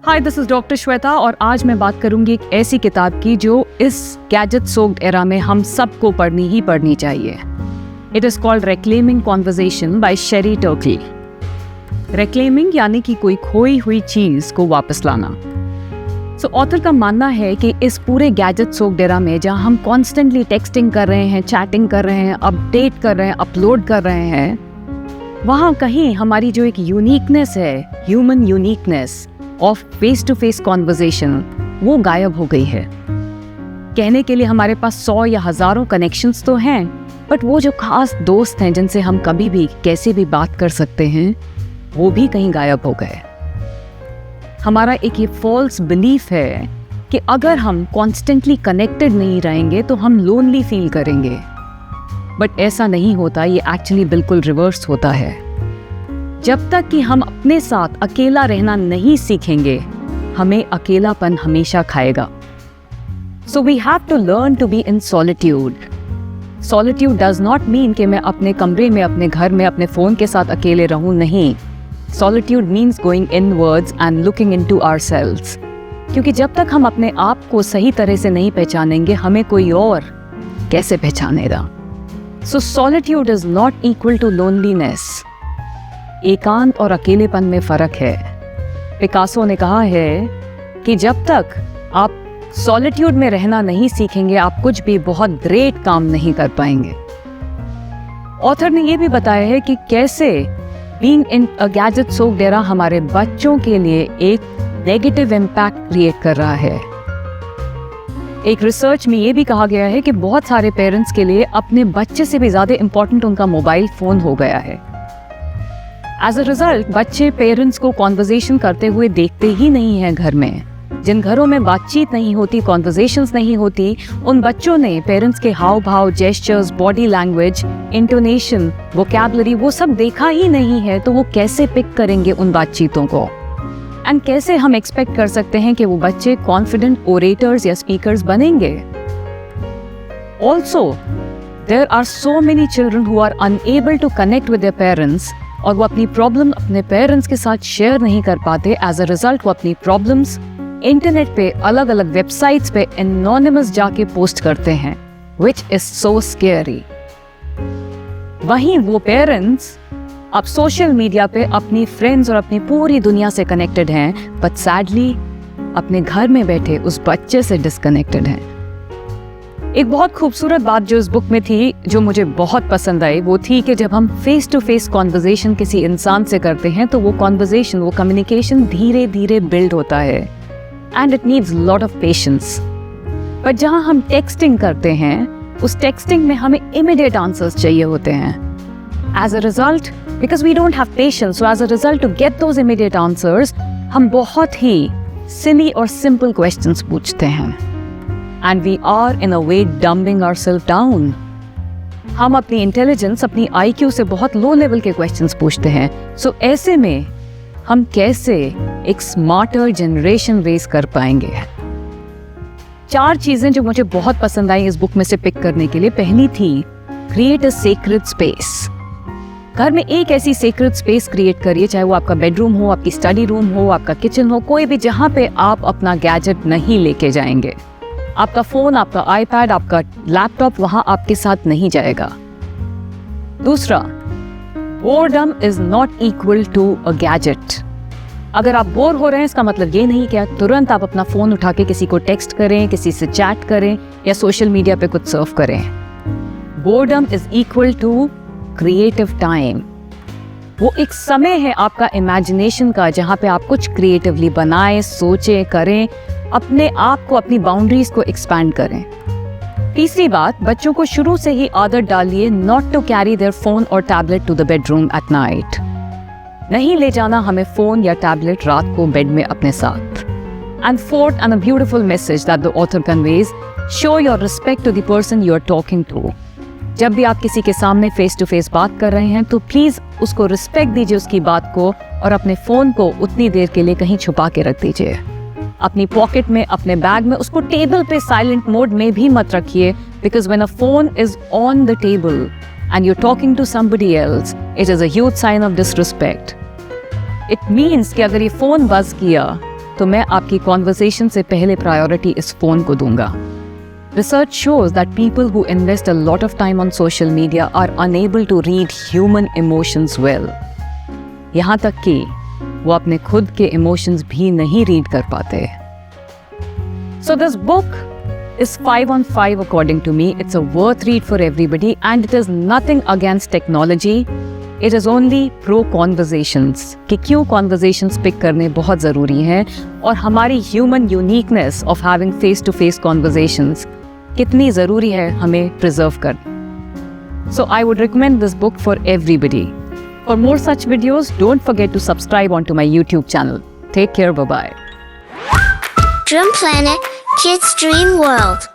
Hi, this is doctor Shweta और आज मैं बात करूंगी एक ऐसी किताब की जो इस गैजेट सोक्ड एरा में हम सबको पढ़नी ही पढ़नी चाहिए। It is called reclaiming conversation by Sheri टर्कली। Reclaiming यानी कि कोई खोई हुई चीज को वापस लाना। सो ऑथर का मानना है कि इस पूरे गैजेट सोक्ड एरा में जहां हम कॉन्स्टेंटली टेक्सटिंग कर रहे हैं, चैटिंग कर रहे हैं, अपडेट कर रहे हैं, अपलोड कर रहे हैं, वहां कहीं हमारी जो एक यूनिकनेस है, human uniqueness of face to face conversation, वो गायब हो गई है। कहने के लिए हमारे पास 100 या हजारों कनेक्शंस तो हैं, बट वो जो खास दोस्त हैं जिनसे हम कभी भी कैसे भी बात कर सकते हैं, वो भी कहीं गायब हो गए। हमारा एक ये फॉल्स बिलीफ है कि अगर हम कॉन्स्टेंटली कनेक्टेड नहीं रहेंगे तो हम लोनली फील करेंगे, बट ऐसा नहीं होता। ये एक्चुअली बिल्कुल रिवर्स होता है। जब तक कि हम अपने साथ अकेला रहना नहीं सीखेंगे, हमें अकेलापन हमेशा खाएगा। So we have to learn to be in solitude. Solitude does not mean कि मैं अपने कमरे में, अपने घर में, अपने फ़ोन के साथ अकेले रहूं, नहीं। Solitude means going inwards and looking into ourselves. क्योंकि जब तक हम अपने आप को सही तरह से नहीं पहचानेंगे, हमें कोई और कैसे पहचानेगा। So solitude is not equal to loneliness. एकांत और अकेलेपन में फर्क है। पिकासो ने कहा है कि जब तक आप सॉलिट्यूड में रहना नहीं सीखेंगे, आप कुछ भी बहुत ग्रेट काम नहीं कर पाएंगे। ऑथर ने यह भी बताया है कि कैसे being in a gadget soaked era हमारे बच्चों के लिए एक नेगेटिव इम्पैक्ट क्रिएट कर रहा है। एक रिसर्च में यह भी कहा गया है कि बहुत सारे पेरेंट्स के लिए अपने बच्चे से भी ज्यादा इंपॉर्टेंट उनका मोबाइल फोन हो गया है। एज अ रिजल्ट बच्चे पेरेंट्स को कॉन्वर्सेशन करते हुए देखते ही नहीं हैं घर में। जिन घरों में बातचीत नहीं होती, कॉन्वर्सेशंस नहीं होती, उन बच्चों ने पेरेंट्स के हाव भाव, gestures, body language, intonation, vocabulary, वो सब देखा ही नहीं है। तो वो कैसे पिक करेंगे उन बातचीतों को? एंड कैसे हम एक्सपेक्ट कर सकते हैं कि वो बच्चे कॉन्फिडेंट ओरेटर्स या स्पीकर्स बनेंगे? Also there are so many children who are unable to connect with their parents, और वो अपनी प्रॉब्लम अपने पेरेंट्स के साथ शेयर नहीं कर पाते। एज अ रिजल्ट वो अपनी प्रॉब्लम्स इंटरनेट पे, अलग अलग वेबसाइट्स पे एनोनिमस जाके पोस्ट करते हैं, विच इज सो स्केरी। वहीं वो पेरेंट्स अब सोशल मीडिया पे अपनी फ्रेंड्स और अपनी पूरी दुनिया से कनेक्टेड हैं, बट सैडली अपने घर में बैठे उस बच्चे से डिस्कनेक्टेड हैं। एक बहुत खूबसूरत बात जो इस बुक में थी, जो मुझे बहुत पसंद आई, वो थी कि जब हम फेस टू फेस कॉन्वर्सेशन किसी इंसान से करते हैं तो वो कॉन्वर्सेशन, वो कम्युनिकेशन धीरे धीरे बिल्ड होता है and it needs lot of patience. But जहां हम टेक्सटिंग करते हैं, उस टेक्सटिंग में हमें इमीडिएट आंसर्स चाहिए होते हैं। As a result, because we don't have patience, so as a result to get those immediate answers, हम बहुत ही सिली और सिंपल क्वेश्चंस पूछते हैं। And we are in a way dumbing ourselves down. हम अपनी इंटेलिजेंस, अपनी IQ से बहुत लो लेवल के क्वेश्चंस पूछते हैं। सो ऐसे में हम कैसे एक स्मार्टर जनरेशन रेस कर पाएंगे? 4 चीजें जो मुझे बहुत पसंद आई इस बुक में से पिक करने के लिए। पहली थी क्रिएट अ सेक्रेड स्पेस। घर में एक ऐसी सेक्रेड स्पेस क्रिएट करिए, चाहे वो आपका बेडरूम हो, आपकी स्टडी रूम हो, आपका किचन हो, कोई भी, जहां पे आप अपना गैजेट नहीं लेके जाएंगे। आपका फोन, आपका आईपैड, आपका लैपटॉप वहां आपके साथ नहीं जाएगा। दूसरा, boredom is not equal to a gadget. अगर आप बोर हो रहे हैं, इसका मतलब ये नहीं कि तुरंत आप अपना फोन उठा के किसी को टेक्स्ट करें, किसी से चैट करें या सोशल मीडिया पे कुछ सर्व करें। Boredom is equal to creative time. वो एक समय है आपका इमेजिनेशन का, जहां पे आप कुछ क्रिएटिवली बनाएं, सोचें, करें, अपने आप को, अपनी बाउंड्रीज को एक्सपैंड करें। तीसरी बात, बच्चों को शुरू से ही आदत डालिए not to carry their phone और tablet to the bedroom at night. नहीं ले जाना हमें फोन या टैबलेट रात को बेड में अपने साथ। And fourth, and a beautiful message that the author conveys, show your respect to the person you are talking to. जब भी आप किसी के सामने फेस टू फेस बात कर रहे हैं तो प्लीज उसको रिस्पेक्ट दीजिए, उसकी बात को, और अपने फोन को उतनी देर के लिए कहीं छुपा के रख दीजिए, अपनी पॉकेट में, अपने बैग में। उसको टेबल पे साइलेंट मोड में भी मत रखिए, because when a phone is on the table and you talking to somebody else, it is a huge sign of disrespect. It means कि अगर ये फोन बज किया तो मैं आपकी कॉन्वर्सेशन से पहले प्रायोरिटी इस फ़ोन को दूंगा। Research shows that people who invest a lot of time on social media are unable to read human emotions well. यहाँ तक कि वो अपने खुद के emotions भी नहीं read कर पाते। So this book is 5 on 5 according to me. It's a worth read for everybody and it is nothing against technology. It is only pro conversations कि क्यों conversations pick करने बहुत ज़रूरी हैं और हमारी human uniqueness of having face to face conversations कितनी ज़रूरी है हमें preserve कर। So I would recommend this book for everybody. For more such videos, don't forget to subscribe onto my YouTube channel. Take care, bye-bye. Dream Planet Kids Dream World.